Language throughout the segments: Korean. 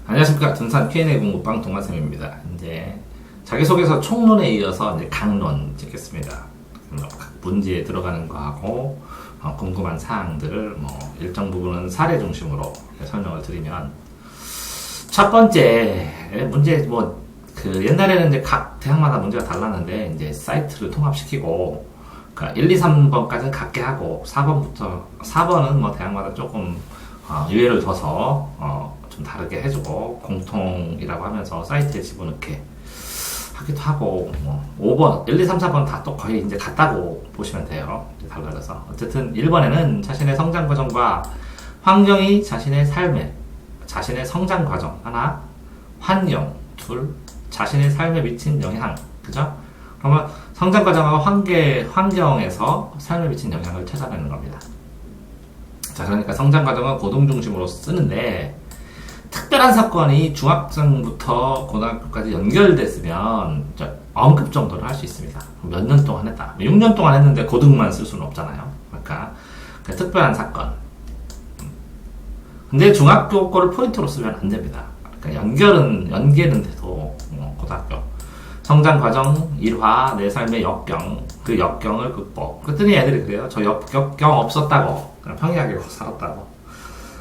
안녕하십니까. 등산 Q&A 공부방 동아쌤입니다. 이제 자기소개서 총론에 이어서 이제 강론 찍겠습니다. 각 문제에 들어가는 거하고 궁금한 사항들을 일정 부분은 사례 중심으로 설명을 드리면, 첫 번째 문제 옛날에는 이제 각 대학마다 문제가 달랐는데 이제 사이트를 통합시키고, 그러니까 1, 2, 3번까지는 같게 하고 4번은 대학마다 조금 유예를 둬서 좀 다르게 해주고 공통이라고 하면서 사이트에 집어넣게 하기도 하고, 5번, 1, 2, 3, 4번 다 또 거의 이제 같다고 보시면 돼요. 달라져서. 어쨌든 1번에는 자신의 성장 과정과 환경이 자신의 성장 과정, 하나, 환경, 둘, 자신의 삶에 미친 영향, 그죠? 그러면 성장 과정과 환경에서 삶에 미친 영향을 찾아내는 겁니다. 자, 그러니까 성장 과정은 고등 중심으로 쓰는데, 특별한 사건이 중학생부터 고등학교까지 연결됐으면 언급 정도를 할 수 있습니다. 몇 년 동안 했다. 6년 동안 했는데 고등만 쓸 수는 없잖아요. 그러니까 특별한 사건. 근데 중학교 거를 포인트로 쓰면 안 됩니다. 그러니까 연계는 돼도 고등학교. 성장 과정, 일화, 내 삶의 역경, 그 역경을 극복. 그랬더니 애들이 그래요. 저 역경 없었다고. 그냥 평이하게 살았다고.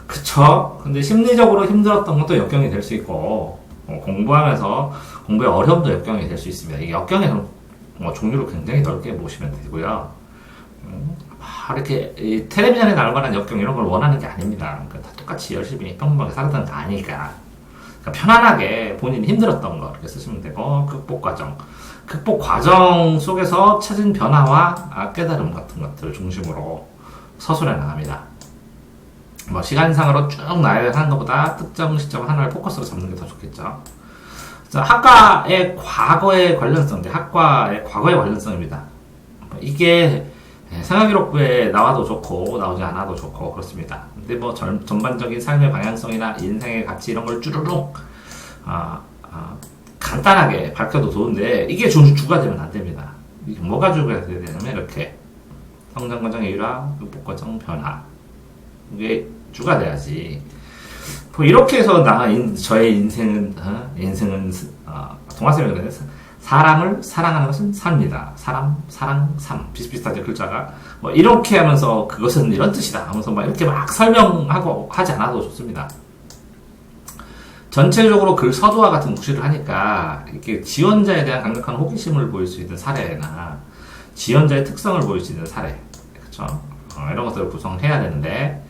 그쵸? 근데 심리적으로 힘들었던 것도 역경이 될 수 있고, 공부하면서 공부의 어려움도 역경이 될 수 있습니다. 이 역경에는 종류를 굉장히 넓게 보시면 되고요. 이렇게 텔레비전에 나올 만한 역경 이런 걸 원하는 게 아닙니다. 그러니까 다 똑같이 열심히 평범하게 살았던 거 아니니까. 그러니까 편안하게 본인이 힘들었던 거 이렇게 쓰시면 되고, 극복 과정 속에서 찾은 변화와 깨달음 같은 것들을 중심으로 서술해 나갑니다. 시간상으로 쭉 나열하는 것보다 특정 시점 하나를 포커스로 잡는 게 더 좋겠죠. 자, 학과의 과거의 관련성입니다. 이게 생활기록부에 나와도 좋고 나오지 않아도 좋고 그렇습니다. 근데 전반적인 삶의 방향성이나 인생의 가치 이런 걸 쭈루룩 간단하게 밝혀도 좋은데, 이게 주가 되면 안 됩니다. 이게 뭐가 주가 돼야 되냐면, 이렇게 성장 과정의 일화, 극복 과정 변화, 이게 주가 돼야지. 이렇게 해서 저의 인생은 동화쌤이 그러는데, 사람을 사랑하는 것은 삶이다. 사람, 사랑, 삶. 비슷비슷하죠, 글자가. 이렇게 하면서 그것은 이런 뜻이다 하면서 이렇게 설명하고 하지 않아도 좋습니다. 전체적으로 글 서두와 같은 구실을 하니까, 이렇게 지원자에 대한 강력한 호기심을 보일 수 있는 사례나, 지원자의 특성을 보일 수 있는 사례. 그쵸? 이런 것들을 구성해야 되는데,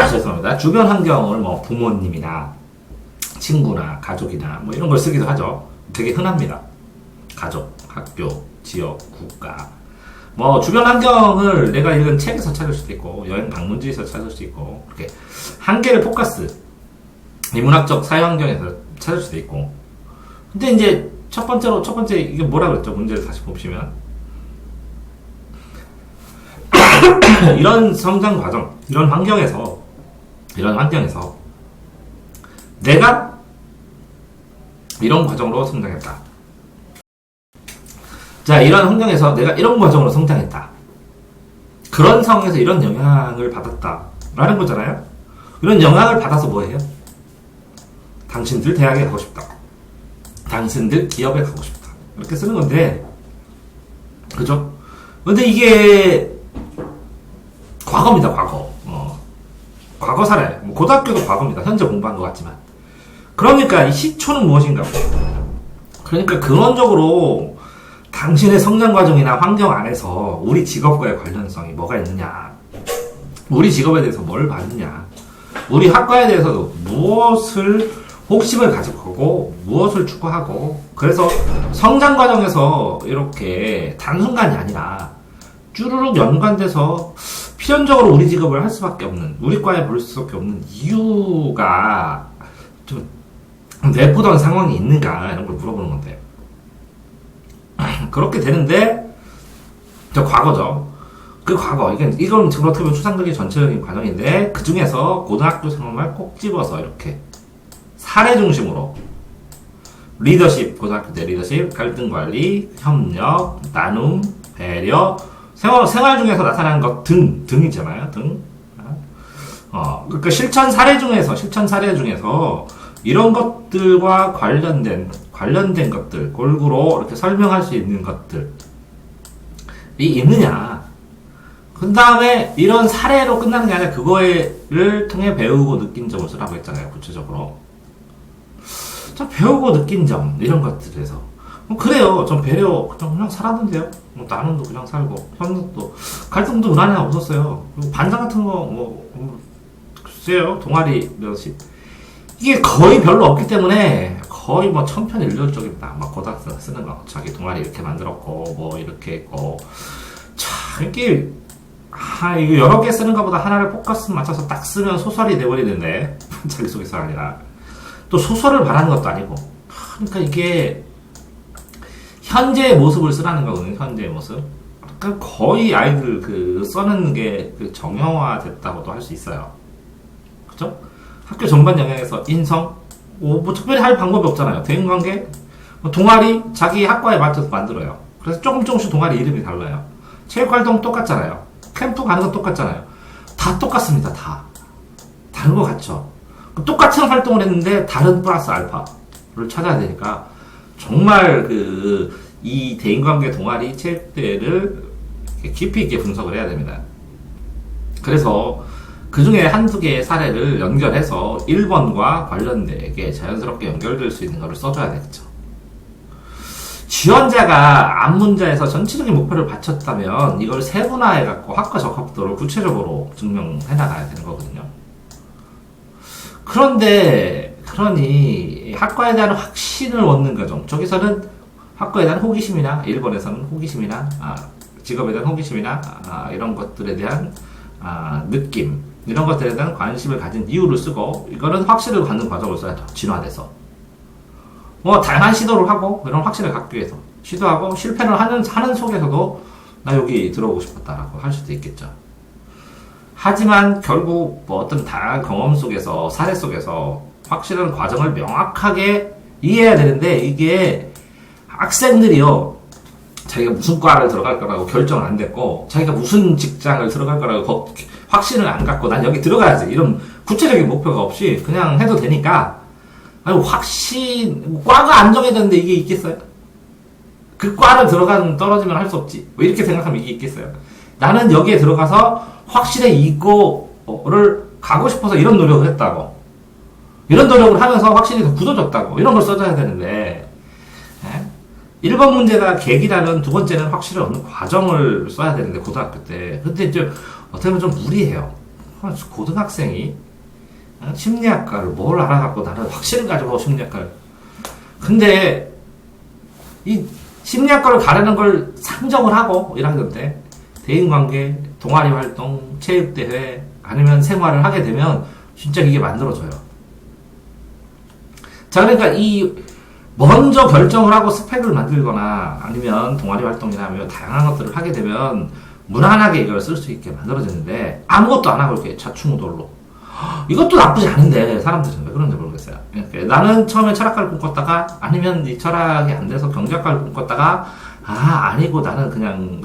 죄송합니다. 주변 환경을 부모님이나 친구나 가족이나 이런 걸 쓰기도 하죠. 되게 흔합니다. 가족, 학교, 지역, 국가. 주변 환경을 내가 읽은 책에서 찾을 수도 있고, 여행 방문지에서 찾을 수도 있고, 이렇게 한 개를 포커스, 인문학적 사회 환경에서 찾을 수도 있고. 근데 이제 첫 번째 이게 뭐라 그랬죠? 문제를 다시 보시면. 이런 성장 과정, 이런 환경에서 내가 이런 과정으로 성장했다. 자, 이런 환경에서 내가 이런 과정으로 성장했다. 그런 상황에서 이런 영향을 받았다. 라는 거잖아요? 이런 영향을 받아서 뭐 해요? 당신들 대학에 가고 싶다. 당신들 기업에 가고 싶다. 이렇게 쓰는 건데, 그죠? 근데 이게 과거입니다, 과거. 과거 사례. 고등학교도 과거입니다. 현재 공부한 것 같지만. 그러니까 이 시초는 무엇인가? 그러니까 근원적으로 당신의 성장 과정이나 환경 안에서 우리 직업과의 관련성이 뭐가 있느냐? 우리 직업에 대해서 뭘 받느냐? 우리 학과에 대해서도 무엇을 호기심을 가지고 무엇을 추구하고, 그래서 성장 과정에서 이렇게 단순간이 아니라 쭈루룩 연관돼서 필연적으로 우리 직업을 할 수밖에 없는, 우리 과에 볼 수밖에 없는 이유가 좀 내포던 상황이 있는가, 이런 걸 물어보는 건데, 그렇게 되는데, 과거죠. 그 과거, 이건 지금 어떻게 보면 추상적인 전체적인 과정인데, 그 중에서 고등학교 생활만 꼭 집어서 이렇게 사례 중심으로 리더십, 고등학교 때 리더십, 갈등 관리, 협력, 나눔, 배려, 생활 중에서 나타나는 것 등이잖아요. 등. 그러니까 실천 사례 중에서 이런 것들과 관련된 것들, 골고루 이렇게 설명할 수 있는 것들이 있느냐. 그 다음에 이런 사례로 끝나는 게 아니라 그거를 통해 배우고 느낀 점을 쓰라고 했잖아요, 구체적으로. 자, 배우고 느낀 점, 이런 것들에서. 그래요. 전 배려, 그냥 살았는데요. 나는 그냥 살고, 형도 갈등도 은하나 없었어요. 그리고 반장 같은 거, 글쎄요. 동아리 몇십. 이게 거의 별로 없기 때문에, 거의 천편일률적입니다. 고등학생 쓰는 거. 자기 동아리 이렇게 만들었고, 이렇게 했고. 참, 이게, 이거 여러 개 쓰는 것보다 하나를 포커스 맞춰서 딱 쓰면 소설이 돼버리는데, 자기소개서가 아니라. 또 소설을 바라는 것도 아니고. 그러니까 이게, 현재의 모습을 쓰라는 거거든요, 현재의 모습. 그러니까 거의 아이들 써는 게 정형화 됐다고도 할 수 있어요. 그죠? 학교 전반 영역에서 인성, 특별히 할 방법이 없잖아요. 대인관계, 동아리, 자기 학과에 맞춰서 만들어요. 그래서 조금씩 동아리 이름이 달라요. 체육활동 똑같잖아요. 캠프 가는 건 똑같잖아요. 다 똑같습니다, 다. 다른 거 같죠? 똑같은 활동을 했는데 다른 플러스 알파를 찾아야 되니까 정말 이 대인관계 동아리 체육대회를 깊이 있게 분석을 해야 됩니다. 그래서 그 중에 한두 개의 사례를 연결해서 1번과 관련되게 자연스럽게 연결될 수 있는 것을 써줘야 되겠죠. 지원자가 앞문자에서 전체적인 목표를 바쳤다면 이걸 세분화해갖고 학과 적합도를 구체적으로 증명해 나가야 되는 거거든요. 그러니 학과에 대한 확신을 얻는 과정, 저기서는 학과에 대한 호기심이나 1번에서는 호기심이나 직업에 대한 호기심이나 이런 것들에 대한 느낌, 이런 것들에 대한 관심을 가진 이유를 쓰고, 이거는 확신을 갖는 과정을 써야죠. 진화돼서 다양한 시도를 하고 이런 확신을 갖기 위해서 시도하고 실패를 하는 속에서도 나 여기 들어오고 싶었다라고 할 수도 있겠죠. 하지만 결국 어떤 다양한 경험 속에서, 사례 속에서 확실한 과정을 명확하게 이해해야 되는데, 이게 학생들이요, 자기가 무슨 과를 들어갈 거라고 결정을 안 됐고, 자기가 무슨 직장을 들어갈 거라고 확신을 안 갖고 난 여기 들어가야지 이런 구체적인 목표가 없이 그냥 해도 되니까, 과가 안 정해졌는데 이게 있겠어요? 그 과를 떨어지면 할 수 없지. 이렇게 생각하면 이게 있겠어요? 나는 여기에 들어가서 확실히 이거를 가고 싶어서 이런 노력을 했다고. 이런 노력을 하면서 확실히 더 굳어졌다고. 이런 걸 써줘야 되는데, 1번 문제가 계기라면 두 번째는 확실히 얻는 과정을 써야 되는데, 고등학교 때. 근데 이제 어떻게 보면 좀 무리해요. 고등학생이 심리학과를 뭘 알아갖고 나는 확신을 가지고 심리학과를. 근데 이 심리학과를 가려는 걸 상정을 하고 1학년 때 대인관계, 동아리 활동, 체육대회 아니면 생활을 하게 되면 진짜 이게 만들어져요. 자, 그러니까 먼저 결정을 하고 스펙을 만들거나 아니면 동아리 활동이나 하면 다양한 것들을 하게 되면 무난하게 이걸 쓸 수 있게 만들어지는데, 아무것도 안 하고 이렇게 좌충우돌로, 이것도 나쁘지 않은데 사람들은 왜 그런지 모르겠어요. 그러니까 나는 처음에 철학과를 꿈꿨다가, 아니면 이 철학이 안 돼서 경제학과를 꿈꿨다가, 아니고 나는 그냥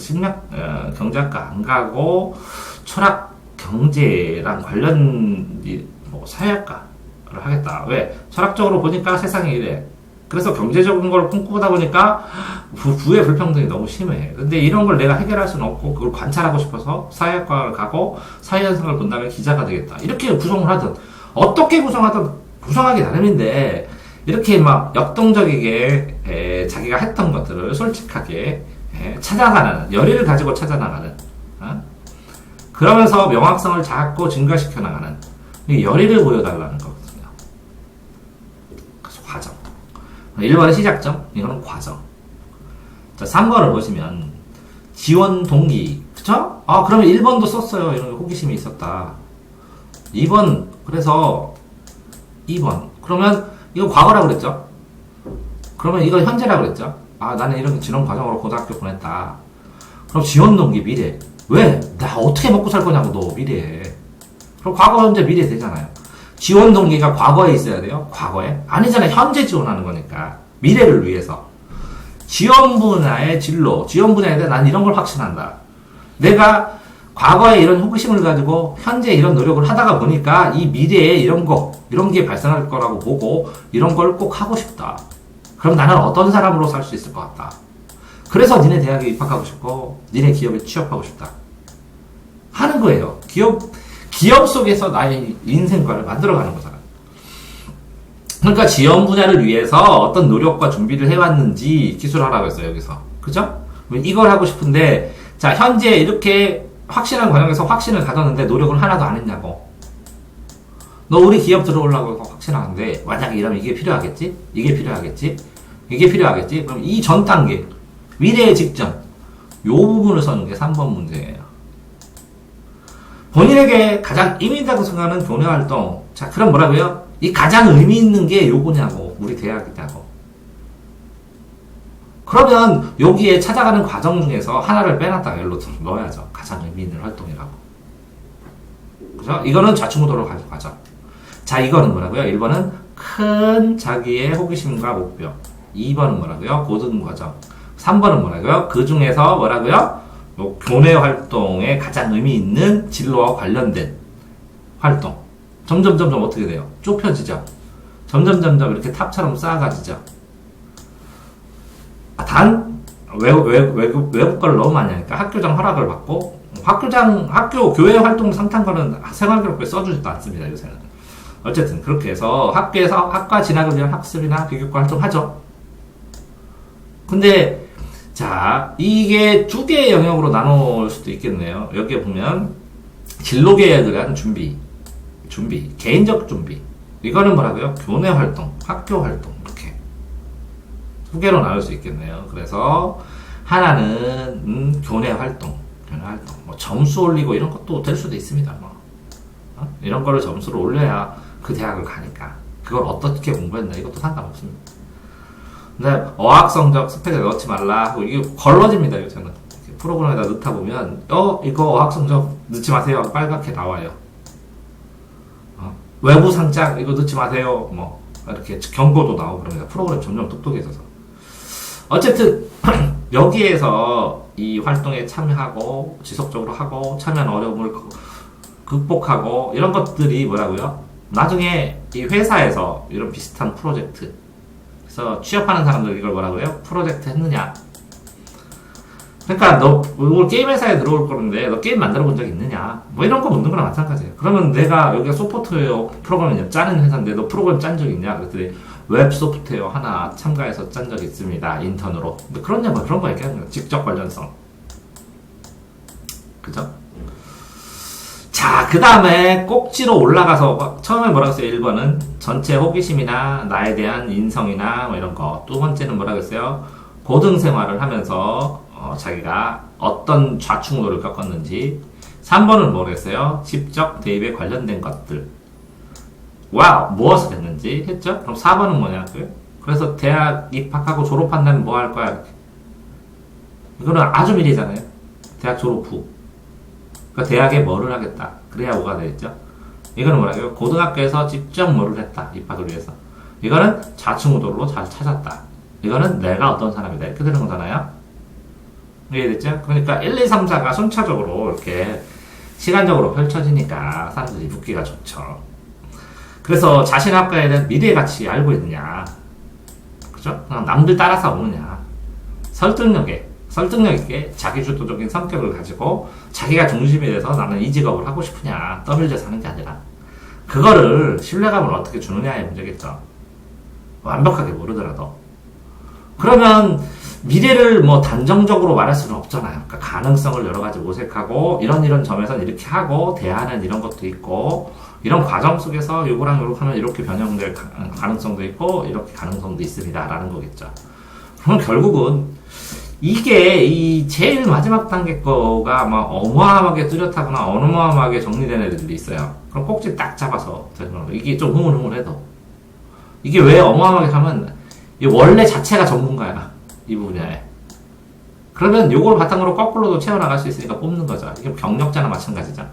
경제학과 안 가고 철학 경제랑 관련 사회학과를 하겠다. 왜? 철학적으로 보니까 세상이 이래. 그래서 경제적인 걸 꿈꾸다 보니까 부의 불평등이 너무 심해. 근데 이런 걸 내가 해결할 수는 없고 그걸 관찰하고 싶어서 사회학과를 가고 사회현상을 본다면 기자가 되겠다. 이렇게 구성을 하든 어떻게 구성하든 구성하기 나름인데, 이렇게 막 역동적이게 자기가 했던 것들을 솔직하게 찾아가는, 열의를 가지고 찾아나가는, 그러면서 명확성을 자꾸 증가시켜 나가는 열의를 보여달라는 거거든요. 그래서 과정. 1번은 시작점, 이거는 과정. 자, 3번을 보시면 지원 동기, 그쵸? 그러면 1번도 썼어요. 이런 호기심이 있었다. 2번, 그래서 2번. 그러면 이거 과거라고 그랬죠? 그러면 이거 현재라고 그랬죠? 나는 이런 지원 과정으로 고등학교 보냈다. 그럼 지원 동기 미래. 왜? 나 어떻게 먹고 살 거냐고, 너 미래에. 그럼 과거, 현재, 미래 되잖아요. 지원 동기가 과거에 있어야 돼요? 과거에? 아니잖아요. 현재 지원하는 거니까. 미래를 위해서. 지원 분야의 진로, 지원 분야에 대해 난 이런 걸 확신한다. 내가 과거에 이런 호기심을 가지고 현재 이런 노력을 하다가 보니까 이 미래에 이런 게 발생할 거라고 보고 이런 걸 꼭 하고 싶다. 그럼 나는 어떤 사람으로 살 수 있을 것 같다. 그래서 니네 대학에 입학하고 싶고 니네 기업에 취업하고 싶다. 하는 거예요. 기업 속에서 나의 인생관을 만들어가는 거잖아. 그러니까 지원 분야를 위해서 어떤 노력과 준비를 해왔는지 기술하라고 했어요, 여기서. 그죠? 이걸 하고 싶은데, 자, 현재 이렇게 확신한 과정에서 확신을 가졌는데 노력을 하나도 안 했냐고. 너 우리 기업 들어오려고 확신하는데, 만약에 이러면 이게 필요하겠지? 이게 필요하겠지? 이게 필요하겠지? 그럼 이 전 단계, 미래의 직전, 요 부분을 써는 게 3번 문제예요. 본인에게 가장 의미 있다고 생각하는 교내 활동. 자, 그럼 뭐라고요? 이 가장 의미 있는 게 요거냐고, 우리 대학이냐고. 그러면 여기에 찾아가는 과정 중에서 하나를 빼놨다가 여기로 넣어야죠. 가장 의미 있는 활동이라고. 그죠? 이거는 좌충우돌로 가는 과정. 자, 이거는 뭐라고요? 1번은 큰 자기의 호기심과 목표. 2번은 뭐라고요? 고등 과정. 3번은 뭐라고요? 그 중에서 뭐라고요? 교내 활동에 가장 의미 있는 진로와 관련된 활동. 점점 어떻게 돼요? 좁혀지죠. 점점 이렇게 탑처럼 쌓아가지죠. 단 외국 거를 너무 많이 하니까 학교장 허락을 받고 학교 교회 활동 상탄 거는 생활기록부에 써주지도 않습니다, 요새는. 어쨌든 그렇게 해서 학교에서 학과 진학을 위한 학습이나 비교과 활동 하죠. 근데 자, 이게 두 개의 영역으로 나눌 수도 있겠네요. 여기에 보면 진로 계획을 위한 준비, 개인적 준비. 이거는 뭐라고요? 교내 활동, 학교 활동, 이렇게 두 개로 나눌 수 있겠네요. 그래서 하나는 교내 활동, 뭐 점수 올리고 이런 것도 될 수도 있습니다. 뭐 이런 거를 점수를 올려야 그 대학을 가니까. 그걸 어떻게 공부했나 이것도 상관없습니다. 근데 어학 성적 스펙에 넣지 말라 하고 이게 걸러집니다, 요새는. 프로그램에다 넣다 보면 이거 어학 성적 넣지 마세요. 빨갛게 나와요. 외부 상장 이거 넣지 마세요. 뭐 이렇게 경고도 나오고 그럽니다. 프로그램 점점 똑똑해져서. 어쨌든 여기에서 이 활동에 참여하고 지속적으로 하고 참여한 어려움을 극복하고 이런 것들이 뭐라고요? 나중에 이 회사에서 이런 비슷한 프로젝트, 그래서 취업하는 사람들 이걸 뭐라고요? 프로젝트 했느냐? 그러니까 너 게임 회사에 들어올 거는데 너 게임 만들어 본 적 있느냐? 뭐 이런 거 묻는 거랑 마찬가지예요. 그러면 내가 여기가 소프트웨어 프로그램을 짜는 회사인데 너 프로그램 짠 적 있냐? 그랬더니 웹 소프트웨어 하나 참가해서 짠 적 있습니다. 인턴으로. 근데 그러냐? 뭐 그런 거 얘기하는 거예요. 직접 관련성. 그죠? 자, 그 다음에 꼭지로 올라가서 처음에 뭐라고 했어요? 1번은 전체 호기심이나 나에 대한 인성이나 뭐 이런 거. 두 번째는 뭐라고 했어요? 고등 생활을 하면서 자기가 어떤 좌충우돌을 겪었는지. 3번은 뭐라고 했어요? 직접 대입에 관련된 것들. 무엇을 했는지 했죠? 그럼 4번은 뭐냐고요? 그래서 대학 입학하고 졸업한 다음에 뭐 할 거야? 이거는 아주 미래잖아요. 대학 졸업 후. 그러니까 대학에 뭐를 하겠다. 그래야 뭐가 되겠죠? 이거는 뭐라고요? 고등학교에서 직접 뭐를 했다. 입학을 위해서. 이거는 좌충우돌로 잘 찾았다. 이거는 내가 어떤 사람이다. 이렇게 되는 거잖아요? 이해됐죠? 그러니까 1, 2, 3, 4가 순차적으로 이렇게 시간적으로 펼쳐지니까 사람들이 붙기가 좋죠. 그래서 자신의 학과에 대한 미래 가치 알고 있느냐. 그죠? 그냥 남들 따라서 오느냐. 설득력 있게 자기주도적인 성격을 가지고 자기가 중심이 돼서 나는 이 직업을 하고 싶으냐 떠밀려서 하는 게 아니라 그거를 신뢰감을 어떻게 주느냐의 문제겠죠. 완벽하게 모르더라도. 그러면 미래를 뭐 단정적으로 말할 수는 없잖아요. 그러니까 가능성을 여러 가지 모색하고 이런 점에서는 이렇게 하고 대안은 이런 것도 있고 이런 과정 속에서 요거랑 요렇게 하면 이렇게 변형될 가능성도 있고 이렇게 가능성도 있습니다 라는 거겠죠. 그럼 결국은 이게 이 제일 마지막 단계 거가 막 어마어마하게 뚜렷하거나 어마어마하게 정리된 애들이 있어요. 그럼 꼭지 딱 잡아서 이게 좀 흐물흐물해도 이게 왜 어마어마하게 하면 원래 자체가 전문가야 이 분야에. 그러면 요걸 바탕으로 거꾸로도 채워나갈 수 있으니까 뽑는 거죠. 이게 경력자나 마찬가지죠.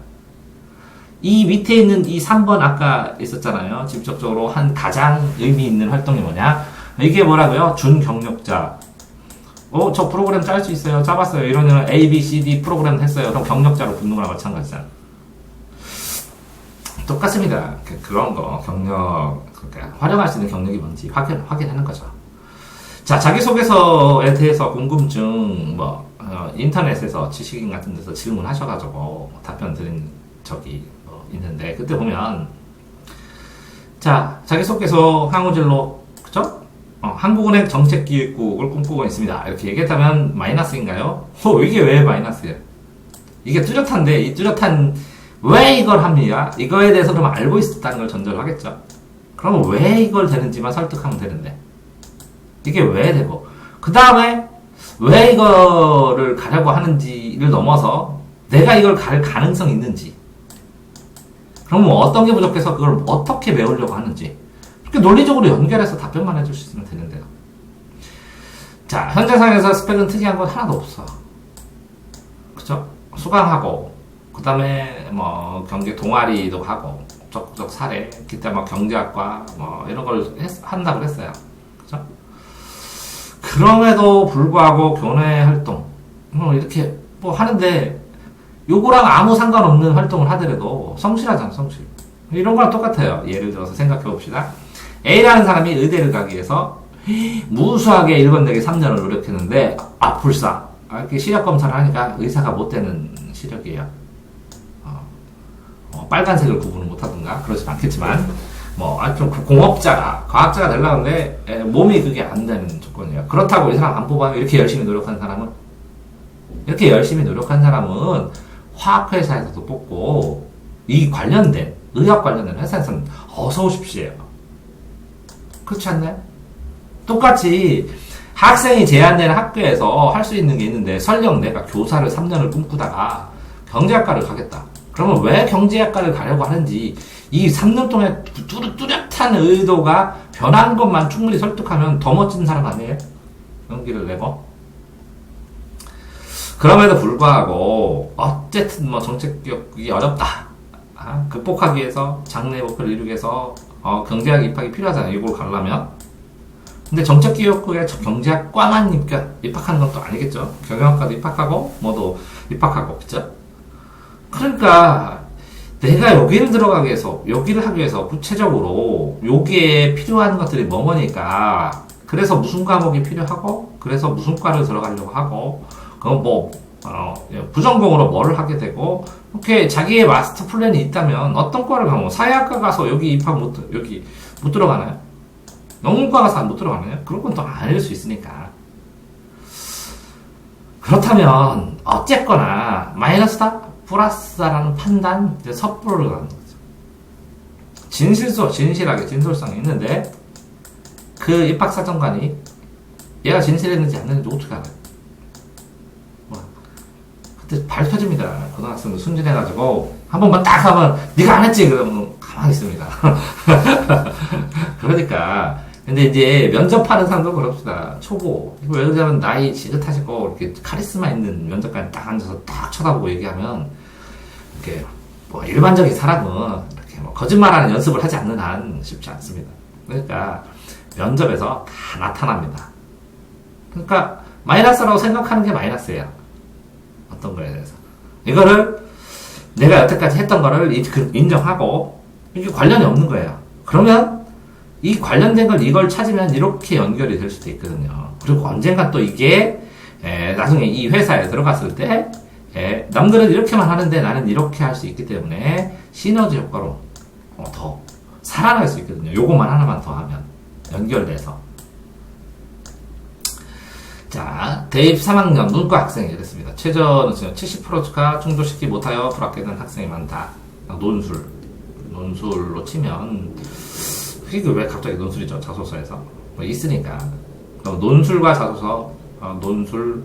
이 밑에 있는 이 3번 아까 있었잖아요. 직접적으로 한 가장 의미 있는 활동이 뭐냐? 이게 뭐라고요? 준경력자. 저 프로그램 짤 수 있어요. 짜봤어요. 이러면 A, B, C, D 프로그램 했어요. 그럼 경력자로 붙는 거랑 마찬가지잖아. 똑같습니다. 그런 거, 경력, 그러니까 활용할 수 있는 경력이 뭔지 확인하는 거죠. 자, 자기소개서에 대해서 궁금증, 인터넷에서 지식인 같은 데서 질문하셔가지고 답변 드린 적이 있는데, 그때 보면, 자, 자기소개서 항우진로, 그쵸? 한국은행 정책기획국을 꿈꾸고 있습니다. 이렇게 얘기했다면 마이너스인가요? 이게 왜 마이너스예요? 이게 뚜렷한데, 이 뚜렷한, 왜 이걸 합니까? 이거에 대해서 그럼 알고 있었다는 걸 전제로 하겠죠? 그러면 왜 이걸 되는지만 설득하면 되는데. 이게 왜 되고, 그 다음에 왜 이거를 가려고 하는지를 넘어서 내가 이걸 갈 가능성이 있는지, 그러면 어떤 게 부족해서 그걸 어떻게 메우려고 하는지, 이렇게 논리적으로 연결해서 답변만 해줄 수 있으면 되는데요. 자, 현재 상황에서 스펙은 특이한 건 하나도 없어. 그쵸? 수강하고, 그 다음에 경제 동아리도 하고, 적극적 사례, 그때 경제학과 이런 걸 한다고 했어요. 그쵸? 그럼에도 불구하고 교내 활동 이렇게 하는데, 요거랑 아무 상관없는 활동을 하더라도 성실하잖아. 성실. 이런 거랑 똑같아요. 예를 들어서 생각해 봅시다. A라는 사람이 의대를 가기 위해서 무수하게 1번 내기 3년을 노력했는데, 불사, 이렇게 시력 검사를 하니까 의사가 못 되는 시력이에요. 빨간색을 구분을 못 하든가 그러진 않겠지만, 하여튼 공업자가, 과학자가 되려고 하는데 몸이 그게 안 되는 조건이에요. 그렇다고 이 사람 안 뽑아요? 이렇게 열심히 노력한 사람은 화학회사에서도 뽑고, 이 관련된, 의학 관련된 회사에서는 어서 오십시오. 그렇지 않나요? 똑같이 학생이 제한되는 학교에서 할 수 있는 게 있는데, 설령 내가 교사를 3년을 꿈꾸다가 경제학과를 가겠다. 그러면 왜 경제학과를 가려고 하는지, 이 3년 동안 뚜렷한 의도가 변한 것만 충분히 설득하면 더 멋진 사람 아니에요? 용기를 내고. 그럼에도 불구하고 어쨌든 정책기획이 어렵다. 극복하기 위해서, 장래 목표를 이루기 위해서 경제학 입학이 필요하잖아요. 이걸 가려면. 근데 정책기획국에 경제학과만 입학하는 건 또 아니겠죠. 경영학과도 입학하고 뭐도 입학하고, 그죠? 그러니까 내가 여기를 들어가기 위해서, 여기를 하기 위해서 구체적으로 여기에 필요한 것들이 뭐니까, 그래서 무슨 과목이 필요하고, 그래서 무슨 과를 들어가려고 하고, 부전공으로 뭐를 하게 되고, 이렇게 자기의 마스터 플랜이 있다면 어떤 과를 가면, 사회학과 가서 여기 입학 여기 못 들어가나요? 농문과 가서 못 들어가나요? 그런 건 또 아닐 수 있으니까. 그렇다면 어쨌거나 마이너스다? 플러스다라는 판단, 섣부르게 가는 거죠. 진실하게 진솔성이 있는데, 그 입학사정관이 얘가 진실했는지 안 했는지 어떻게 알아요? 그때 밝혀집니다. 고등학생도 순진해가지고 한 번만 딱 하면 네가 안 했지 그러면 가만히 있습니다. 그러니까 근데 이제 면접하는 사람도 그럽시다. 초보, 왜 그러냐면 나이 지긋하시고 이렇게 카리스마 있는 면접관이 딱 앉아서 딱 쳐다보고 얘기하면, 이렇게 일반적인 사람은 이렇게 거짓말하는 연습을 하지 않는 한 쉽지 않습니다. 그러니까 면접에서 다 나타납니다. 그러니까 마이너스라고 생각하는 게 마이너스예요. 어떤 거에 대해서. 이거를 내가 여태까지 했던 거를 인정하고, 이게 관련이 없는 거예요. 그러면 이 관련된 이걸 찾으면 이렇게 연결이 될 수도 있거든요. 그리고 언젠가 또 이게 나중에 이 회사에 들어갔을 때 남들은 이렇게만 하는데 나는 이렇게 할 수 있기 때문에 시너지 효과로 더 살아날 수 있거든요. 요것만 하나만 더 하면 연결돼서. 자, 대입 3학년 문과 학생이 이랬습니다. 최저는 70%가 충족시키지 못하여 불합격한 학생이 많다. 논술로 치면, 이게 왜 갑자기 논술이죠? 자소서에서 있으니까. 논술과 자소서, 논술,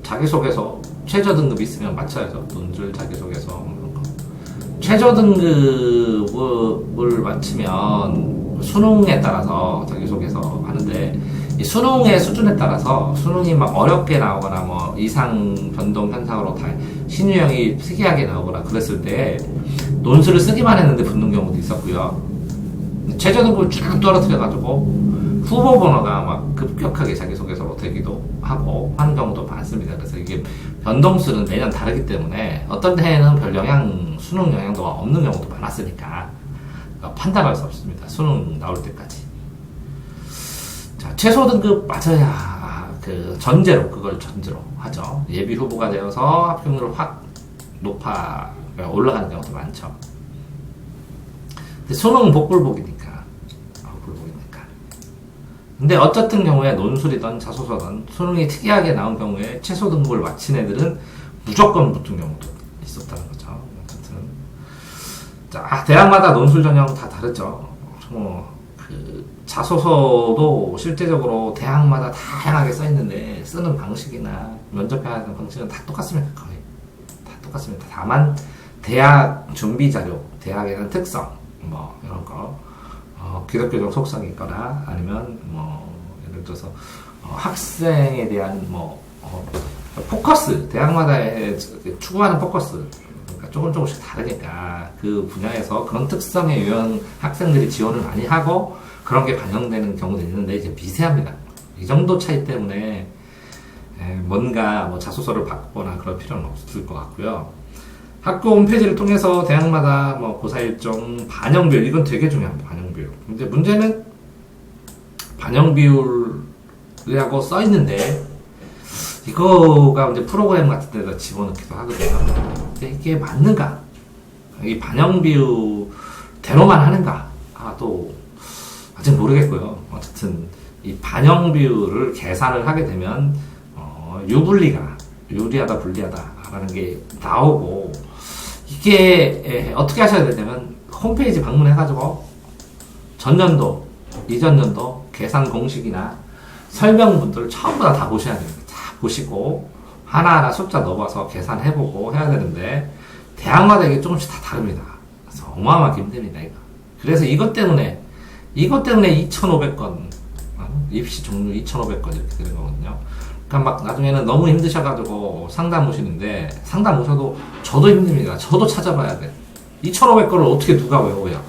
자기소개서, 최저 등급 있으면 맞춰야죠. 논술, 자기소개서. 최저 등급을 맞추면 수능에 따라서 자기소개서 하는데, 이 수능의 수준에 따라서 수능이 막 어렵게 나오거나 이상 변동 현상으로 다 신유형이 특이하게 나오거나 그랬을 때 논술을 쓰기만 했는데 붙는 경우도 있었고요. 최저 등급을 쭉 떨어뜨려가지고 후보 번호가 막 급격하게 자기소개서로 되기도 하고 하는 경우도 많습니다. 그래서 이게 변동수는 매년 다르기 때문에 어떤 해에는 별 수능 영향도가 없는 경우도 많았으니까 판단할 수 없습니다. 수능 나올 때까지. 자, 최소 등급 맞아야 그걸 전제로 하죠. 예비 후보가 되어서 합격률을 확 올라가는 경우도 많죠. 근데 수능은 복불복이니까. 근데 어쨌든 경우에 논술이든 자소서든 수능이 특이하게 나온 경우에 최소 등급을 마친 애들은 무조건 붙은 경우도 있었다는 거죠. 어쨌든 자, 대학마다 논술 전형 다 다르죠. 자소서도 실제적으로 대학마다 다양하게 써 있는데 쓰는 방식이나 면접해야 하는 방식은 다 똑같습니다. 거의 다 똑같습니다. 다만 대학 준비 자료, 대학에는 특성 뭐 이런 거. 기독교적 속성이 있거나 아니면 예를 들어서 학생에 대한 포커스, 대학마다 추구하는 포커스 그러니까 조금씩 다르니까 그 분야에서 그런 특성에 유형 학생들이 지원을 많이 하고 그런 게 반영되는 경우도 있는데 이제 미세합니다. 이 정도 차이 때문에 뭔가 자소서를 바꾸거나 그럴 필요는 없을 것 같고요. 학교 홈페이지를 통해서 대학마다 고사 일정, 반영 비율, 이건 되게 중요합니다. 반영 비율. 근데 문제는 반영 비율이라고 써 있는데, 이거가 이제 프로그램 같은 데다 집어넣기도 하거든요. 근데 이게 맞는가? 이 반영 비율대로만 하는가? 또, 아직 모르겠고요. 어쨌든, 이 반영 비율을 계산을 하게 되면, 유불리가, 유리하다, 불리하다라는 게 나오고, 이게 어떻게 하셔야 되냐면 홈페이지 방문해가지고 전년도, 이전년도 계산 공식이나 설명문들을 전부 다 보셔야 됩니다. 다 보시고 하나하나 숫자 넣어서 계산해보고 해야 되는데 대학마다 이게 조금씩 다 다릅니다. 그래서 어마어마하게 힘듭니다. 이거. 그래서 이것 때문에 2,500건 입시 종류 2,500건 이렇게 되는 거거든요. 그러니까 막 나중에는 너무 힘드셔가지고 상담 오시는데 상담 오셔도 저도 힘듭니다. 저도 찾아봐야 돼. 2,500건을 어떻게 누가 외워요?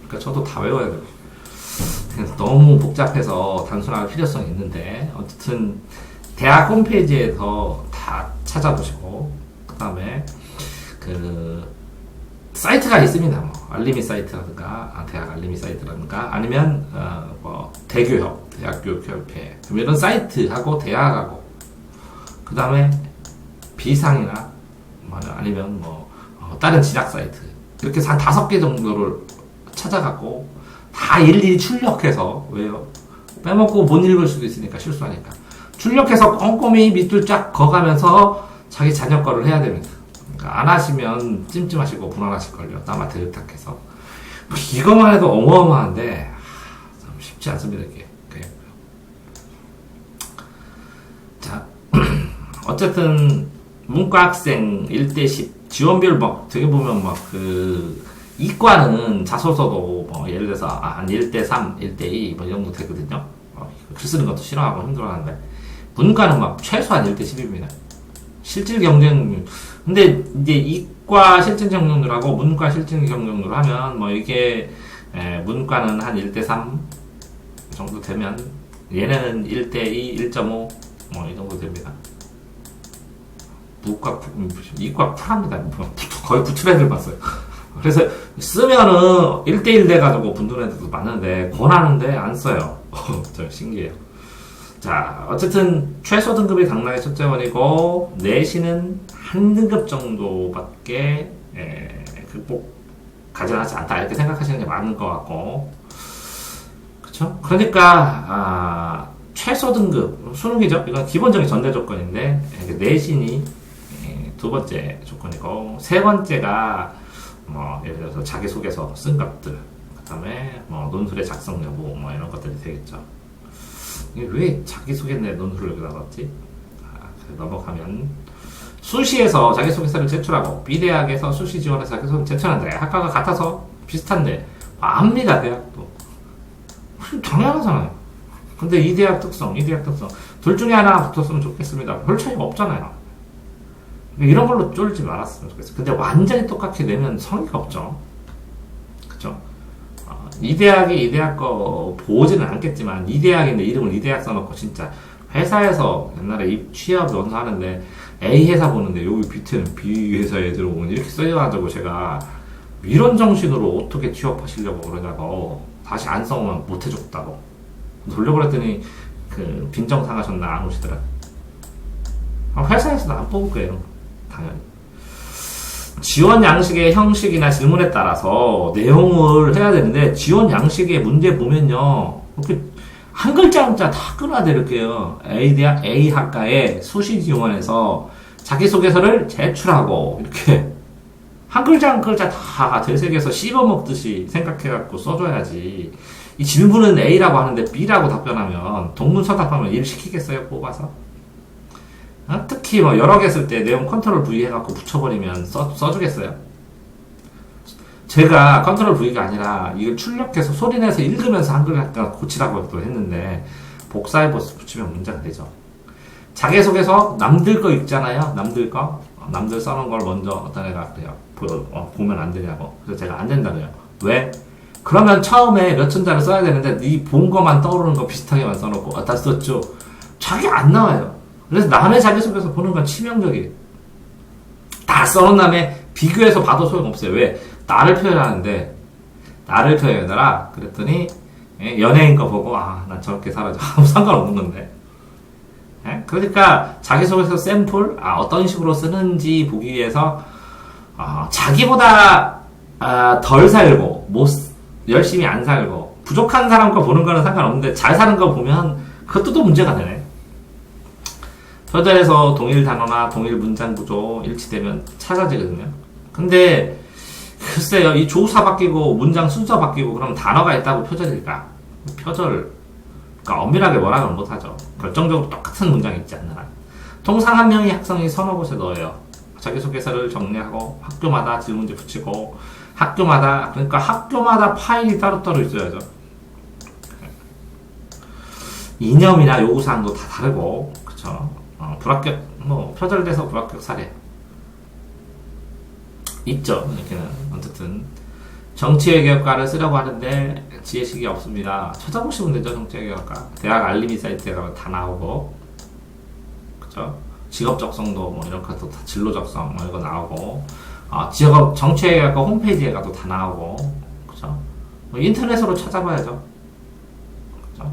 그러니까 저도 다 외워야 돼요. 그래서 너무 복잡해서 단순할 필요성이 있는데 어쨌든 대학 홈페이지에서 다 찾아보시고 그 다음에 사이트가 있습니다. 알림이 사이트라든가 대학 알림이 사이트라든가 아니면 대교협, 대학교육협회 이런 사이트하고 대학하고 그 다음에 비상이나 아니면 다른 진학 사이트 이렇게 한 5개 정도를 찾아갖고 다 일일이 출력해서 왜요? 빼먹고 못 읽을 수도 있으니까 실수하니까 출력해서 꼼꼼히 밑줄 쫙 그어가면서 자기 자녀 거를 해야 됩니다. 그러니까 안 하시면 찜찜하시고 불안하실걸요. 남한테 의탁해서 이것만 해도 어마어마한데 참 쉽지 않습니다. 이게. 자 어쨌든 문과 학생 1대10 지원비율 되게 보면 이과는 자소서도 예를 들어서 한 1대3, 1대2 이 정도 되거든요. 글 쓰는 것도 싫어하고 힘들어하는데 문과는 최소한 1대10입니다. 실질 경쟁률. 근데 이제 이과 실질 경쟁률하고 문과 실질 경쟁률 하면 이게 문과는 한 1대3 정도 되면 얘네는 1대2, 1.5 이 정도 됩니다. 이과 쿨합니다. 거의 붙은 애들 봤어요. 그래서 쓰면은 1대1 돼가지고 붙는 애들도 많은데 권하는데 안 써요. 좀 신기해요. 자, 어쨌든 최소 등급이 당락의 첫째원이고 내신은 한 등급 정도밖에 극복 가져가지 않다 이렇게 생각하시는 게 맞는 것 같고, 그렇죠? 그러니까 최소 등급 수능이죠. 이건 기본적인 전제 조건인데 내신이 두 번째 조건이고 세 번째가 예를 들어서 자기소개서 쓴 것들, 그 다음에 논술의 작성 여부 이런 것들이 되겠죠. 이게 왜 자기소개인데 논술을 여기다 넣었지? 넘어가면 수시에서 자기소개서를 제출하고 B대학에서 수시 지원해서 자기소개서 제출하는데 학과가 같아서 비슷한데 압니다. 대학도 당연하잖아요. 근데 이 대학 특성 둘 중에 하나 붙었으면 좋겠습니다. 별 차이가 없잖아요. 이런 걸로 쫄지 말았으면 좋겠어요. 근데 완전히 똑같게 내면 성의가 없죠. 그쵸? 이 대학이 이 대학 거 보지는 않겠지만 이 대학인데 이름을 이 대학 써놓고 진짜 회사에서 옛날에 취업 연수하는데 A 회사 보는데 여기 밑에는 B 회사에 들어오면 이렇게 써가지고 제가 이런 정신으로 어떻게 취업하시려고 그러냐고 다시 안 써오면 못 해줬다고 돌려버렸더니 그 빈정 상하셨나 안 오시더라. 회사에서도 안 뽑을 거예요 당연히. 지원 양식의 형식이나 질문에 따라서 내용을 해야 되는데 지원 양식의 문제 보면요 이렇게 한 글자 한 글자 다 끊어야 될게요. A대학 A학과에 수시 지원해서 자기소개서를 제출하고 이렇게 한 글자 한 글자 다 되새겨서 씹어먹듯이 생각해갖고 써줘야지. 이 질문은 A라고 하는데 B라고 답변하면 동문서답하면 일 시키겠어요 뽑아서? 특히 뭐 여러 개 쓸 때 내용 컨트롤 V 해갖고 붙여버리면 써주겠어요? 제가 컨트롤 V가 아니라 이걸 출력해서 소리내서 읽으면서 한글 약간 고치라고 또 했는데 복사해서 붙이면 문제가 되죠. 자기소개서 남들 거 읽잖아요. 남들 거. 남들 써놓은 걸 먼저 어떤 애가 그래요. 보면 안 되냐고. 그래서 제가 안 된다고요. 왜? 그러면 처음에 몇 천자를 써야 되는데 네 본 거만 떠오르는 거 비슷하게만 써놓고 다 썼죠. 자기 안 나와요. 그래서 남의 자기소개서 보는 건 치명적이에요. 다 써놓은 다음에 비교해서 봐도 소용없어요. 왜? 나를 표현하는데 나를 표현해라 그랬더니 연예인 거 보고 난 저렇게 살아줘. 아무 상관없는 건데. 그러니까 자기소개서 샘플 어떤 식으로 쓰는지 보기 위해서 자기보다 덜 살고 열심히 안 살고 부족한 사람 거 보는 거는 상관없는데 잘 사는 거 보면 그것도 또 문제가 되네. 표절에서 동일 단어나 동일 문장 구조 일치되면 찾아지거든요. 근데 글쎄요, 이 조사 바뀌고 문장 순서 바뀌고 그러면 단어가 있다고 표절일까? 표절, 그러니까 엄밀하게 뭐라고는 못하죠. 결정적으로 똑같은 문장이 있지 않는 한. 통상 한 명이 학생이 서너 곳에 넣어요. 자기소개서를 정리하고 학교마다 질문지 붙이고 그러니까 학교마다 파일이 따로따로 있어야죠. 이념이나 요구사항도 다 다르고 그쵸? 불합격, 표절돼서 불합격 사례 있죠. 이렇게는 어쨌든 정치외교학과를 쓰려고 하는데 지혜식이 없습니다. 찾아보시면 되죠. 정치외교학과 대학 알림이 사이트에 가면 다 나오고 그쵸? 직업 적성도 뭐 이런 것도 다 진로 적성 뭐 이거 나오고 지역 정치외교학과 홈페이지에 가도 다 나오고 그쵸? 인터넷으로 찾아봐야죠. 그쵸?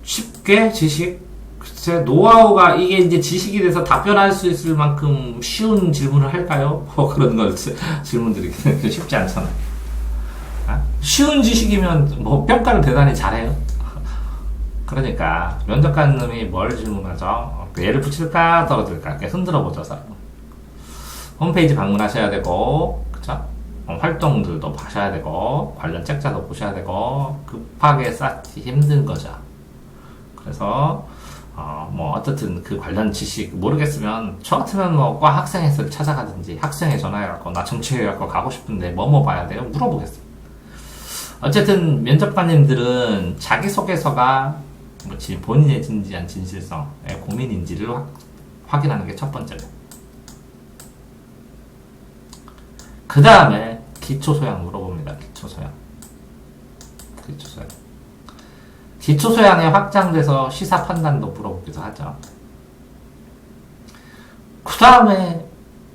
쉽게 지식 글쎄 노하우가 이게 이제 지식이 돼서 답변할 수 있을 만큼 쉬운 질문을 할까요? 그런 걸 질문들이 쉽지 않잖아요. 쉬운 지식이면 뭐 평가를 대단히 잘해요. 그러니까 면접관님이 뭘 질문하죠? 얘를 붙일까 떨어질까 이렇게 흔들어 보죠. 홈페이지 방문하셔야 되고 그쵸? 활동들도 보셔야 되고 관련 책자도 보셔야 되고 급하게 쌓기 힘든 거죠. 그래서 어쨌든 그 관련 지식 모르겠으면 저 같으면 과 학생회를 찾아가든지 학생회 전화해갖고 나 정치해갖고 가고 싶은데 뭐 봐야 돼요? 물어보겠어요. 어쨌든 면접관님들은 자기소개서가 본인의 진지한 진실성의 고민인지를 확인하는 게 첫 번째로. 그 다음에 기초소양 물어봅니다. 기초소양에 확장돼서 시사 판단도 물어보기도 하죠. 그 다음에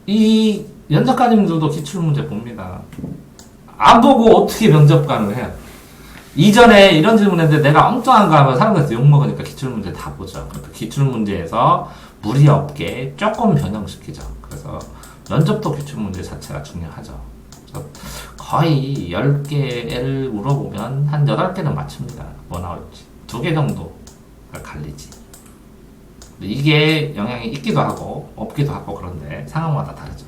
이 면접관님들도 기출문제 봅니다. 안 보고 어떻게 면접관을 해요? 이전에 이런 질문했는데 내가 엉뚱한 거 하면 사람들한테 욕먹으니까 기출문제 다 보죠. 그러니까 기출문제에서 무리 없게 조금 변형시키죠. 그래서 면접도 기출문제 자체가 중요하죠. 그래서 거의 10개를 물어보면 한 8개는 맞춥니다. 뭐 나올지. 2개 정도 갈리지. 이게 영향이 있기도 하고 없기도 하고 그런데 상황마다 다르죠.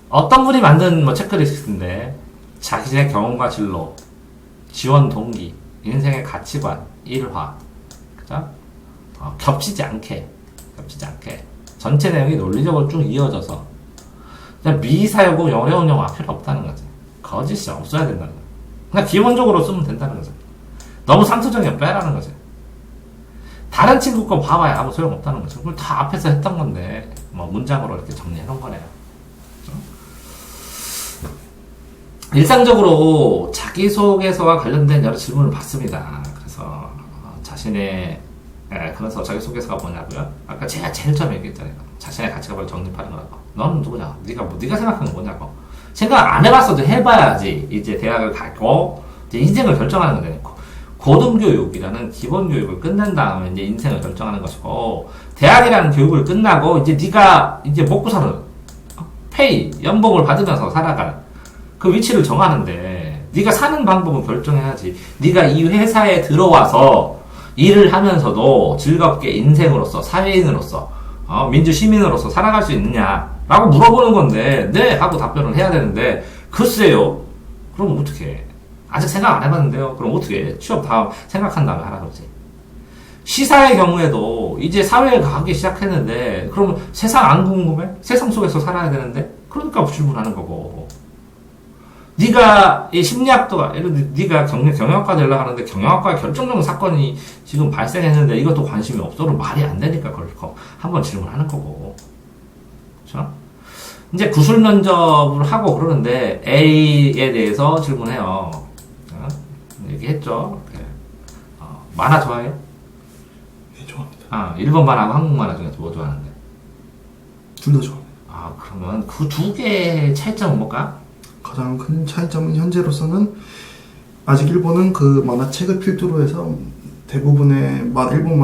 어떤 분이 만든 체크리스트인데 자기의 경험과 진로, 지원 동기, 인생의 가치관, 일화, 그죠? 겹치지 않게 전체 내용이 논리적으로 쭉 이어져서 그냥 미사여고 어려운 영화 필요 없다는 거지. 거짓이 없어야 된다는 거지. 그냥 기본적으로 쓰면 된다는 거지. 너무 상투적이면 빼라는 거지. 다른 친구 거 봐봐야 아무 소용 없다는 거지. 그걸 다 앞에서 했던 건데 문장으로 이렇게 정리해 놓은 거네요. 일상적으로 자기소개서와 관련된 여러 질문을 받습니다. 그래서 자신의 그래서 자기소개서가 뭐냐고요? 아까 제가 제일 처음에 얘기했잖아요. 자신의 가치관을 정립하는 거라고. 너는 누구냐? 네가 생각하는 건 뭐냐고. 생각 안 해봤어도 해봐야지. 이제 대학을 가고 이제 인생을 결정하는 거 되니까. 고등교육이라는 기본교육을 끝낸 다음에 이제 인생을 결정하는 것이고, 대학이라는 교육을 끝나고 이제 네가 이제 먹고 사는 페이 연봉을 받으면서 살아가는 그 위치를 정하는데, 네가 사는 방법은 결정해야지. 네가 이 회사에 들어와서 일을 하면서도 즐겁게 인생으로서 사회인으로서 민주 시민으로서 살아갈 수 있느냐라고 물어보는 건데, 네 하고 답변을 해야 되는데, 글쎄요. 그럼 어떻게 해? 아직 생각 안 해봤는데요. 그럼 어떻게 해? 취업 다음 생각한 다음에 하라 그러지. 시사의 경우에도 이제 사회에 가기 시작했는데, 그러면 세상 안 궁금해? 세상 속에서 살아야 되는데, 그러니까 질문하는 거고. 네가 이 심리학도가, 예를 들어 네가 경영학과 되려고 하는데 경영학과에 결정적인 사건이 지금 발생했는데 이것도 관심이 없어? 그럼 말이 안 되니까 그걸 한번 질문하는 거고. 그렇죠? 이제 구술 면접을 하고 그러는데 A에 대해서 질문해요. 얘기했죠. 만화 좋아해요? 네, 좋아합니다. 일본 만화하고 한국 만화 중에서 뭐 좋아하는데? 둘 다 좋아합니다. 그러면 그 두 개의 차이점은 뭘까? 가장 큰 차이점은 현재로서는 아직 일본은 그 만화책을 필두로 해서 대부분의 일본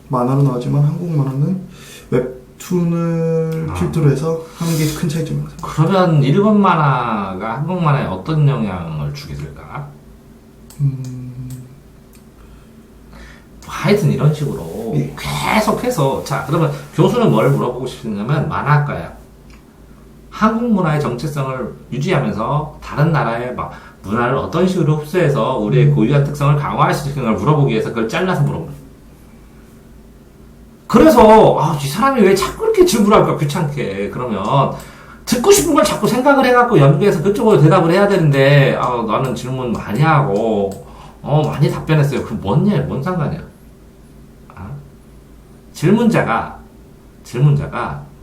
만화로 나오지만 한국 만화는 웹툰을 필두로 해서 하는 게 큰 차이점입니다. 그러면 일본 만화가 한국 만화에 어떤 영향을 주게 될까? 하여튼 이런 식으로 예. 계속해서, 자, 그러면 교수는 뭘 물어보고 싶냐면, 만화학과야. 한국 문화의 정체성을 유지하면서 다른 나라의 막 문화를 어떤 식으로 흡수해서 우리의 고유한 특성을 강화할 수 있는 걸 물어보기 위해서 그걸 잘라서 물어보는. 그래서 이 사람이 왜 자꾸 이렇게 질문할까 귀찮게. 그러면 듣고 싶은 걸 자꾸 생각을 해갖고 연구해서 그쪽으로 대답을 해야 되는데, 나는 질문 많이 하고 많이 답변했어요. 그럼 뭔 상관이야? 질문자가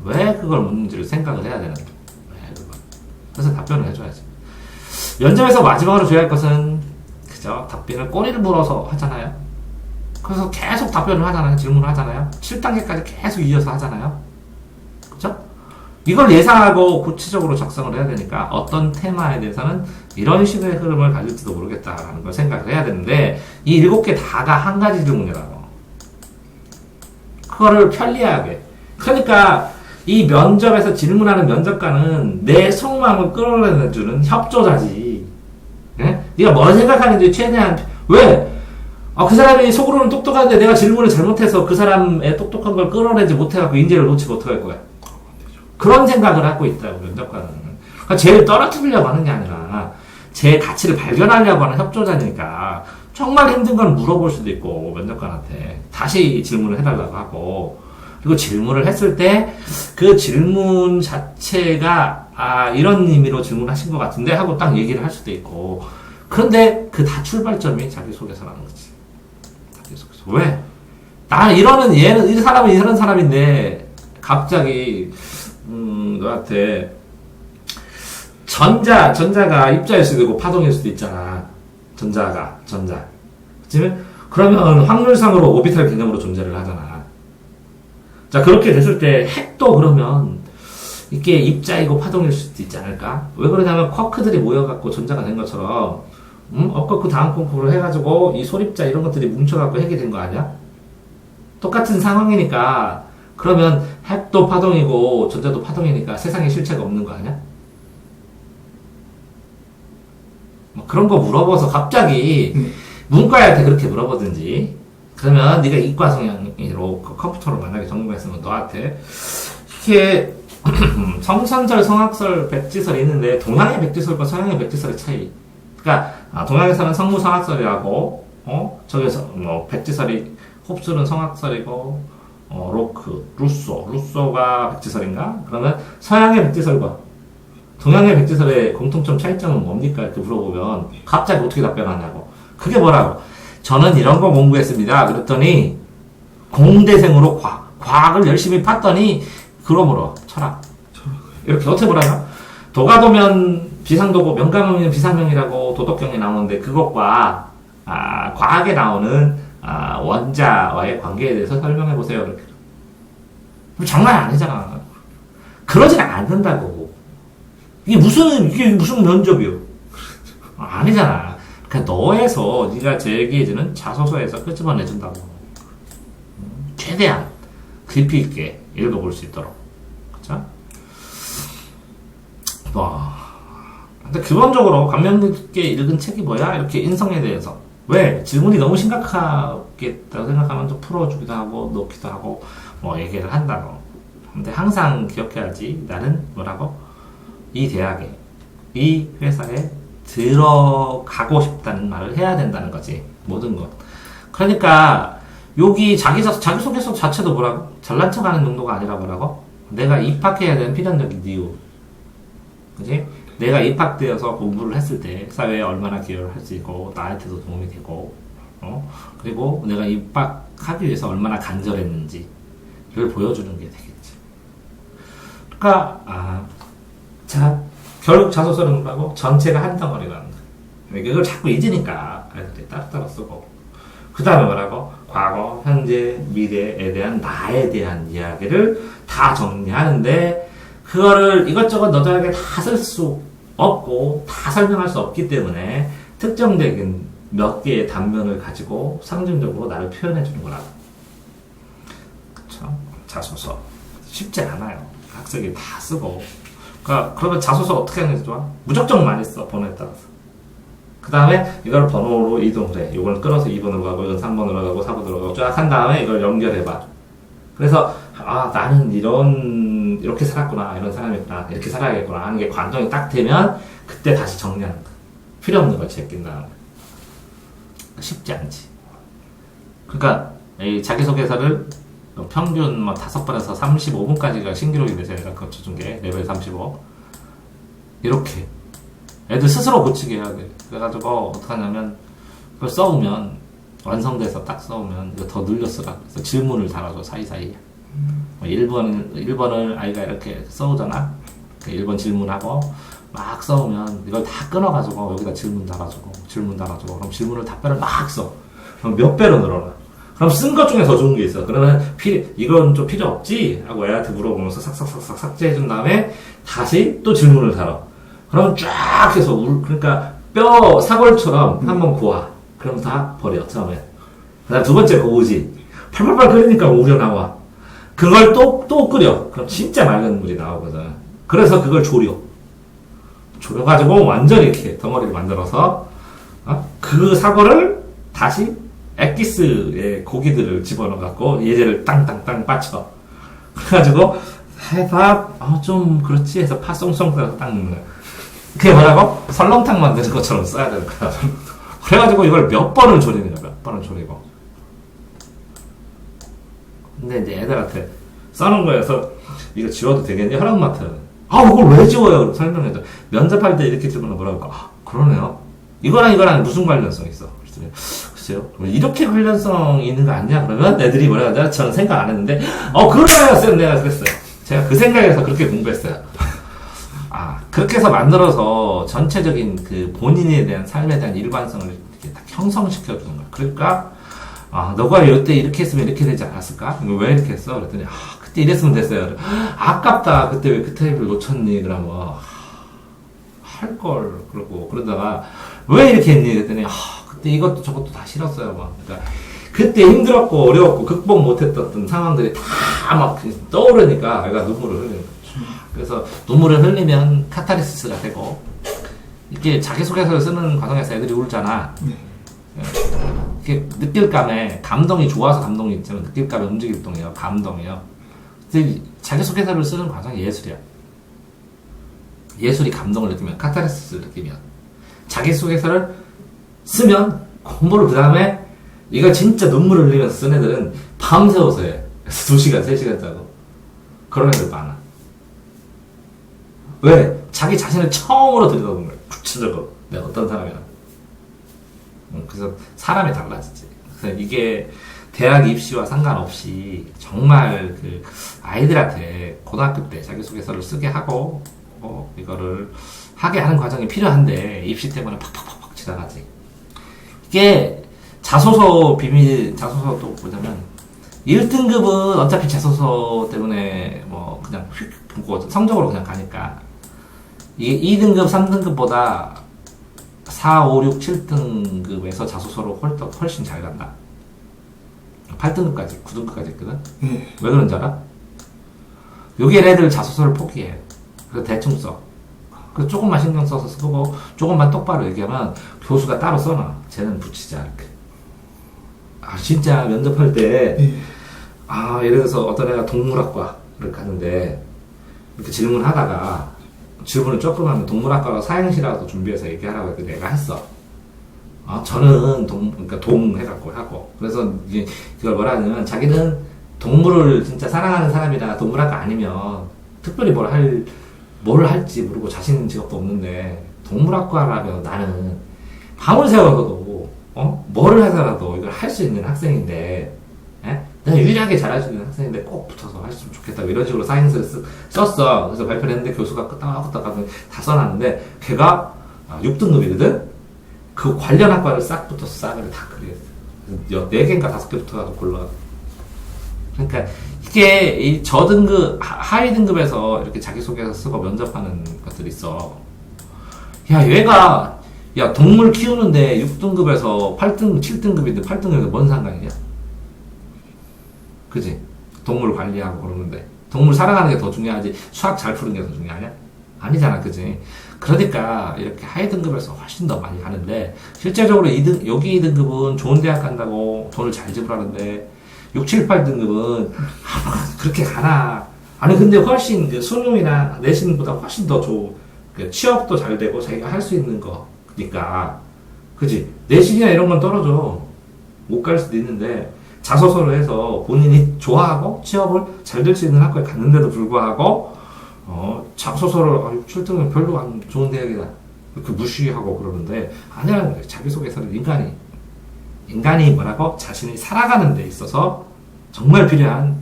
왜 그걸 묻는지를 생각을 해야 되는 거야. 그래서 답변을 해줘야지. 면접에서 마지막으로 줘야 할 것은 그죠? 답변을 꼬리를 물어서 하잖아요. 그래서 계속 답변을 하잖아요. 질문을 하잖아요. 7단계까지 계속 이어서 하잖아요. 그죠? 이걸 예상하고 구체적으로 작성을 해야 되니까 어떤 테마에 대해서는 이런 식의 흐름을 가질지도 모르겠다라는 걸 생각을 해야 되는데, 이 7개 다가 한 가지 질문이라고. 그거를 편리하게. 그러니까 이 면접에서 질문하는 면접관은 내 속마음을 끌어내주는 협조자지. 네? 네가 뭘 생각하는지 최대한. 왜? 그 사람이 속으로는 똑똑한데 내가 질문을 잘못해서 그 사람의 똑똑한 걸 끌어내지 못해갖고 인재를 놓치고 어떡할 거야? 그런 생각을 하고 있다고, 면접관은. 그러니까 쟤를 떨어뜨리려고 하는 게 아니라 제 가치를 발견하려고 하는 협조자니까 정말 힘든 건 물어볼 수도 있고, 면접관한테 다시 질문을 해달라고 하고, 그리고 질문을 했을 때 그 질문 자체가 이런 의미로 질문하신 것 같은데 하고 딱 얘기를 할 수도 있고. 그런데 그 다 출발점이 자기소개서라는 거지. 자기소개서. 왜? 이 사람은 이런 사람인데 갑자기 너한테 전자가 입자일 수도 있고 파동일 수도 있잖아. 전자. 그치? 그러면 확률상으로 오비탈 개념으로 존재를 하잖아. 자, 그렇게 됐을 때 핵도 그러면 이게 입자이고 파동일 수도 있지 않을까? 왜 그러냐면 쿼크들이 모여갖고 전자가 된 것처럼 그 다음 콩쿠르를 해가지고 이 소립자 이런 것들이 뭉쳐갖고 핵이 된 거 아니야? 똑같은 상황이니까 그러면 핵도 파동이고 전자도 파동이니까 세상에 실체가 없는 거 아니야? 뭐 그런 거 물어봐서 갑자기 문과한테 그렇게 물어보든지, 그러면 네가 이과 성향으로 컴퓨터로 만약에 전공했으면 너한테 이렇게 성선설, 성악설, 백지설이 있는데 동양의 백지설과 서양의 백지설의 차이. 그러니까 동양에서는 성무성악설이라고, 저기서 뭐 백지설이 홉술은 성악설이고, 루소가 백지설인가? 그러면 서양의 백지설과 동양의 백지설의 공통점 차이점은 뭡니까? 이렇게 물어보면 갑자기 어떻게 답변하냐고. 그게 뭐라고? 저는 이런 거 공부했습니다. 그랬더니 공대생으로 과학을 열심히 팠더니 그러므로 철학. 이렇게 어떻게 보라요? 도가도면 비상도고 명가명이면 비상명이라고 도덕경에 나오는데 그것과 과학에 나오는 원자와의 관계에 대해서 설명해 보세요. 이렇게. 장난 아니잖아. 그러진 않는다고. 이게 무슨 면접이요? 아니잖아. 그러니까 너에서 네가 제기해주는 자소서에서 끄집어내준다고. 최대한 깊이 있게 읽어볼 수 있도록. 그쵸? 근데 기본적으로 감명 깊게 읽은 책이 뭐야? 이렇게 인성에 대해서. 왜? 질문이 너무 심각하겠다고 생각하면 좀 풀어주기도 하고, 놓기도 하고, 얘기를 한다고. 근데 항상 기억해야지. 나는 뭐라고? 이 대학에, 이 회사에 들어가고 싶다는 말을 해야 된다는 거지. 모든 것. 그러니까, 여기 자기소개서 자체도 뭐라고? 잘난 척 하는 정도가 아니라 뭐라고? 내가 입학해야 되는 필연적인 이유. 그지? 내가 입학되어서 공부를 했을 때 사회에 얼마나 기여를 할 수 있고, 나한테도 도움이 되고, 그리고 내가 입학하기 위해서 얼마나 간절했는지를 보여주는 게 되겠지. 그러니까, 결국 자소서는 뭐라고? 전체가 한 덩어리라는 거야. 이걸 자꾸 잊으니까 애들이 따로따로 쓰고. 그 다음에 뭐라고? 과거, 현재, 미래에 대한 나에 대한 이야기를 다 정리하는데 그거를 이것저것 너덜하게 다 쓸 수 없고 다 설명할 수 없기 때문에 특정적인 몇 개의 단면을 가지고 상징적으로 나를 표현해 주는 거라고. 그쵸? 자소서. 쉽지 않아요. 각색이 다 쓰고. 그러면 자소서 어떻게 하는 게 좋아? 무작정 많이 써, 번호에 따라서. 그 다음에 이걸 번호로 이동을 해. 이걸 끌어서 2번으로 가고, 이건 3번으로 가고, 4번으로 가고, 쫙 한 다음에 이걸 연결해봐. 그래서, 나는 이렇게 살았구나, 이런 사람이구나, 이렇게 살아야겠구나 하는 게 관정이 딱 되면, 그때 다시 정리하는 거야. 필요 없는 걸 제낀 다음에. 쉽지 않지. 그러니까, 이 자기소개서를 평균 5번에서 35분까지가 신기록이 돼서 내가 거쳐준 게, 레벨 35. 이렇게. 애들 스스로 고치게 해야 돼. 그래가지고, 어떡하냐면, 그걸 써오면, 완성돼서 딱 써오면, 이거 더 늘려 쓰라. 그래서 질문을 달아줘, 사이사이에. 1번을 아이가 이렇게 써오잖아? 1번 질문하고, 막 써오면, 이걸 다 끊어가지고, 여기다 질문 달아주고, 그럼 질문을 답변을 막 써. 그럼 몇 배로 늘어나. 그럼 쓴 것 중에 더 좋은 게 있어. 그러면, 이건 좀 필요 없지? 하고 애한테 물어보면서 삭삭삭삭 삭제해준 다음에, 다시 또 질문을 달아. 그럼 쫙 해서 그러니까 뼈 사골처럼 한번 고아. 그럼 다 버려 처음에. 그다음 두 번째 고우지. 팔팔팔 끓이니까 우려 나와. 그걸 또 끓여. 그럼 진짜 맑은 물이 나오거든. 그래서 그걸 졸여가지고 완전히 이렇게 덩어리를 만들어서 그 사골을 다시 엑기스의 고기들을 집어넣어갖고 예제를 땅땅땅 빠쳐. 그래가지고 해봐. 좀 그렇지 해서 파 쏭쏭 딱 넣는 거야. 그게 뭐라고? 설렁탕 만드는 것처럼 써야 되는 거야. 그래가지고 이걸 몇 번을 졸이는 거야. 몇 번을 졸이고. 근데 이제 애들한테 써놓은 거여서 이거 지워도 되겠니? 허락마트는. 그걸 왜 지워요? 설명해줘. 면접할 때 이렇게 들으면 뭐라고? 그러네요. 이거랑 무슨 관련성이 있어? 그랬더니, 글쎄요. 이렇게 관련성이 있는 거 아니야? 그러면 애들이 뭐라 하냐? 저는 생각 안 했는데, 그러네요, 쌤. 내가 그랬어요. 제가 그 생각에서 그렇게 공부했어요. 그렇게 해서 만들어서 전체적인 그 본인에 대한 삶에 대한 일관성을 이렇게 딱 형성시켜 주는 거야. 그러니까, 너가 이때 이렇게 했으면 이렇게 되지 않았을까? 왜 이렇게 했어? 그랬더니, 그때 이랬으면 됐어요. 아깝다. 그때 왜 그 테이블 놓쳤니? 그러면, 할걸. 그러다가, 왜 이렇게 했니? 그랬더니, 그때 이것도 저것도 다 싫었어요. 그러니까, 그때 힘들었고, 어려웠고, 극복 못했던 상황들이 다 막 떠오르니까, 애가 눈물을 흘리는 거야. 그래서 눈물을 흘리면 카타르시스가 되고 이게 자기소개서를 쓰는 과정에서 애들이 울잖아. 이게 느낄감에 감동이 좋아서 감동이 있지만 느낄감에 움직일동이에요. 감동이에요. 근데 자기소개서를 쓰는 과정이 예술이야. 예술이 감동을 느끼면 카타르시스를 느끼면 자기소개서를 쓰면 공부를 그 다음에 이거 진짜 눈물을 흘리면서 쓴 애들은 밤새워서 해. 2시간, 3시간 자고 그런 애들 많아. 왜? 자기 자신을 처음으로 들여다보는 거야. 구체적으로. 내가 어떤 사람이야. 그래서 사람이 달라지지. 그래서 이게 대학 입시와 상관없이 정말 그 아이들한테 고등학교 때 자기소개서를 쓰게 하고 해가지고 이거를 하게 하는 과정이 필요한데 입시 때문에 팍팍팍팍 지나가지. 이게 자소서 비밀 자소서도 뭐냐면 1등급은 어차피 자소서 때문에 뭐 그냥 휙 보고 성적으로 그냥 가니까 이게 2등급, 3등급보다 4, 5, 6, 7등급에서 자소서로 훨씬 잘 간다. 8등급까지, 9등급까지 있거든? 예. 왜 그런지 알아? 여기 애들 자소서를 포기해. 그래서 대충 써. 그래서 조금만 신경 써서 쓰고, 조금만 똑바로 얘기하면 교수가 따로 써놔. 쟤는 붙이자, 이렇게. 아, 진짜 면접할 때, 예. 예를 들어서 어떤 애가 동물학과를 가는데, 이렇게 질문하다가, 질문을 조금 하면 동물학과가 사행시라도 준비해서 얘기하라고 해서 내가 했어. 저는 그러니까 해갖고 하고. 그래서 이제 이걸 뭐라 하냐면 자기는 동물을 진짜 사랑하는 사람이라 동물학과 아니면 특별히 뭘 할지 모르고 자신 있는 직업도 없는데 동물학과라면 나는 밤을 새워서도, 뭐를 하더라도 이걸 할 수 있는 학생인데, 예? 내가 유일하게 잘할 수 있는 학생인데 꼭 붙어서 했으면 좋겠다. 이런 식으로 사인서를 썼어. 그래서 발표를 했는데 교수가 끄떡끄떡 하면 다 써놨는데 걔가 6등급이거든? 그 관련 학과를 싹 붙어서 싸그리 다 그랬어. 4개인가 5개 붙어가지고 골라. 그러니까 이게 이 저등급, 하위 등급에서 이렇게 자기소개서 쓰고 면접하는 것들이 있어. 야, 얘가, 동물 키우는데 6등급에서 8등급, 7등급인데 8등급에서 뭔 상관이냐? 그지? 동물 관리하고 그러는데. 동물 사랑하는 게 더 중요하지, 수학 잘 푸는 게 더 중요하냐? 아니잖아, 그지? 그러니까 이렇게 하위 등급에서 훨씬 더 많이 가는데 실제적으로 여기 2등급은 좋은 대학 간다고 돈을 잘 지불하는데 6, 7, 8등급은 그렇게 가나. 아니 근데 훨씬 그 수능이나 내신보다 훨씬 더 좋은 취업도 잘 되고 자기가 할 수 있는 거니까. 그지? 내신이나 이런 건 떨어져. 못 갈 수도 있는데 자소서를 해서 본인이 좋아하고 취업을 잘 될 수 있는 학교에 갔는데도 불구하고 자소서를 6, 7등은 별로 안 좋은 대학이다 이렇게 무시하고 그러는데 아니라는 거예요. 자기소개서는 인간이 뭐라고? 자신이 살아가는 데 있어서 정말 필요한,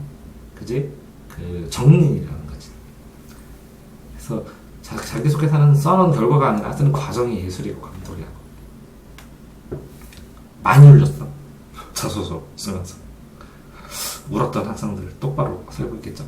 그지? 그 정리라는 거지. 그래서 자기소개서는 써놓은 결과가 아니라 쓰는 과정이 예술이고 감동이라고. 많이 울렸어. 자소서 쓰면서. 울었던 학생들 똑바로 살고 있겠죠.